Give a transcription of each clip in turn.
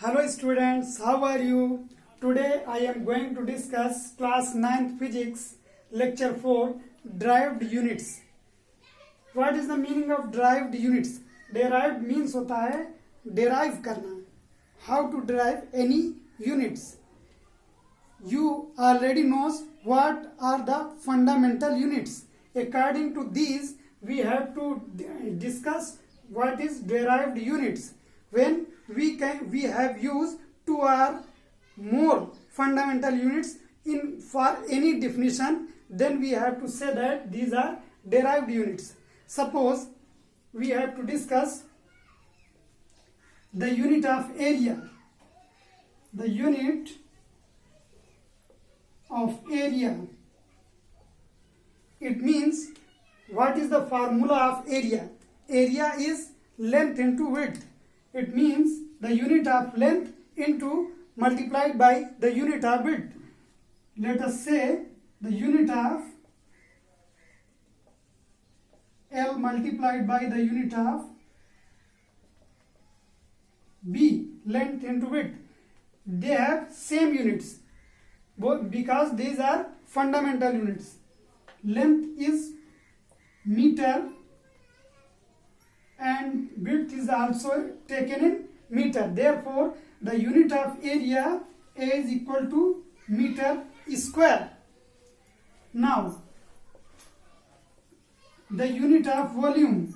Hello students, how are you? Today I am going to discuss class 9th physics lecture 4 derived units. What is the meaning of derived units? Derived means होता है derive करना. How to derive any units? You already knows what are the fundamental units. According to these, we have to discuss what is derived units. When we have used two or more fundamental units in for any definition, then we have to say that these are derived units. Suppose we have to discuss the unit of area. The unit of area. It means, what is the formula of area? Area is length into width. It means the unit of length into multiplied by the unit of width. Let us say the unit of L multiplied by the unit of B, length into width. They have same units, both because these are fundamental units. Length is meter and width is also taken in meter. Therefore, the unit of area A is equal to meter square. Now, the unit of volume.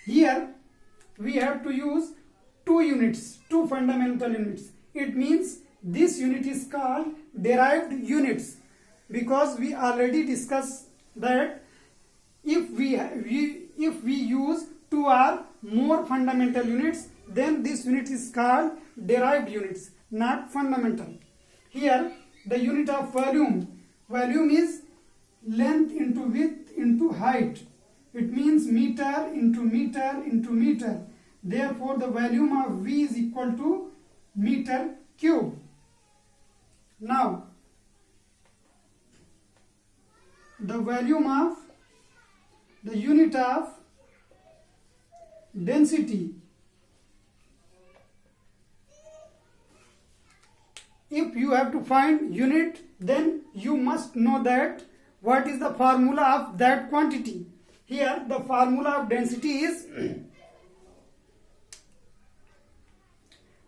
Here, we have to use two units, two fundamental units. It means this unit is called derived units because we already discussed that if we use two or more fundamental units, then this unit is called derived units, not fundamental. Here, the unit of volume. Volume is length into width into height. It means meter into meter into meter. Therefore, the volume of V is equal to meter cube. Now, the volume of the unit of density. If you have to find unit, then you must know that what is the formula of that quantity. Here, the formula of density is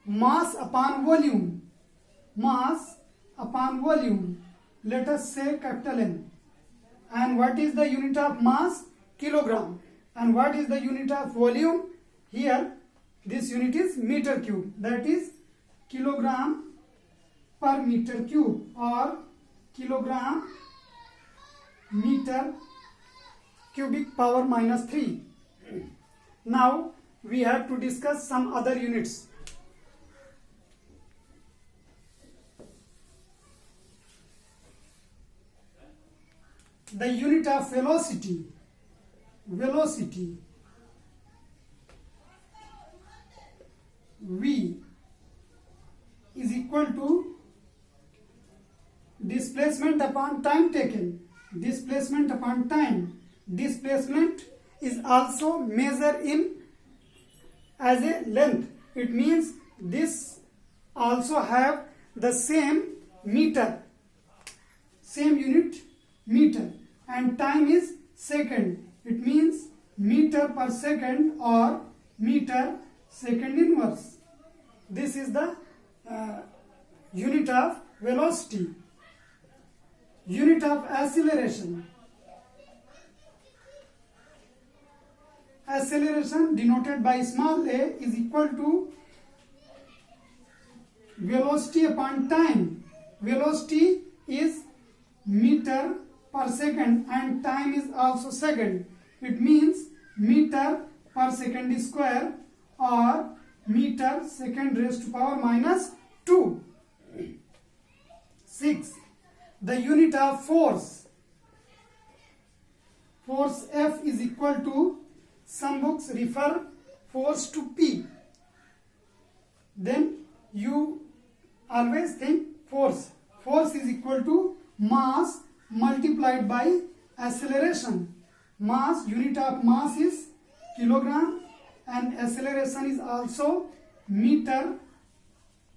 mass upon volume. Mass upon volume. Let us say capital N. And what is the unit of mass? Kilogram. And what is the unit of volume? Here, this unit is meter cube. That is kilogram per meter cube or kilogram meter cubic power minus 3. Now, we have to discuss some other units. The unit of velocity. Velocity. V is equal to displacement upon time taken. Displacement upon time. Displacement is also measured in as a length. It means this also have the same meter. Same unit meter. And time is second. It means meter per second or meter second inverse. This is the unit of velocity. Unit of acceleration. Acceleration denoted by small a is equal to velocity upon time. Velocity is meter per second and time is also second. It means meter per second square or meter second raised to power minus 2. 6. The unit of force. Force F is equal to, some books refer force to P. Then you always think force. Force is equal to mass multiplied by acceleration. Mass, unit of mass is kilogram and acceleration is also meter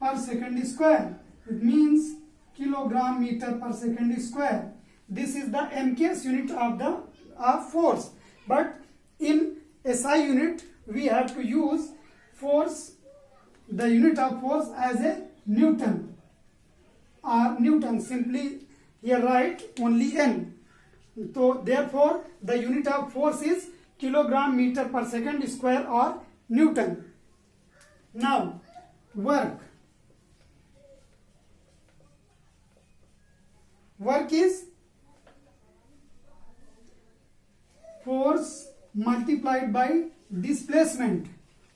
per second square. It means kilogram meter per second square. This is the MKS unit of force. But in SI unit, we have to use force, the unit of force, as a Newton. Newton, simply here write only N. So therefore the unit of force is kilogram meter per second square or Newton. Now work. Work is force multiplied by displacement.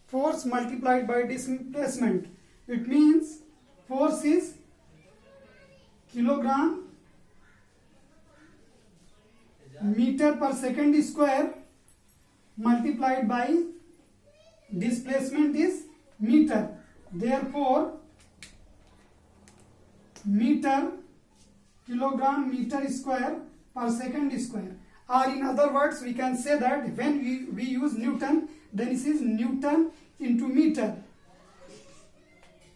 Force multiplied by displacement. It means force is kilogram meter per second square multiplied by displacement is meter. Therefore meter, kilogram meter square per second square. Or in other words, we can say that when we use Newton, then this is Newton into meter,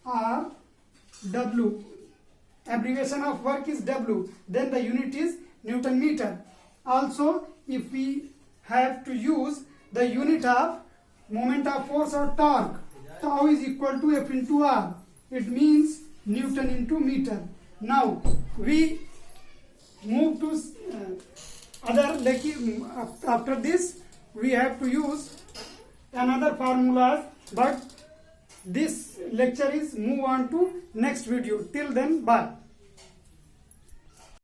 or W. Abbreviation of work is W. Then the unit is Newton meter. Also, if we have to use the unit of moment of force or torque, tau is equal to F into R. It means Newton into meter. Now we move to after this we have to use another formulas, but this lecture is move on to next video. Till then, bye.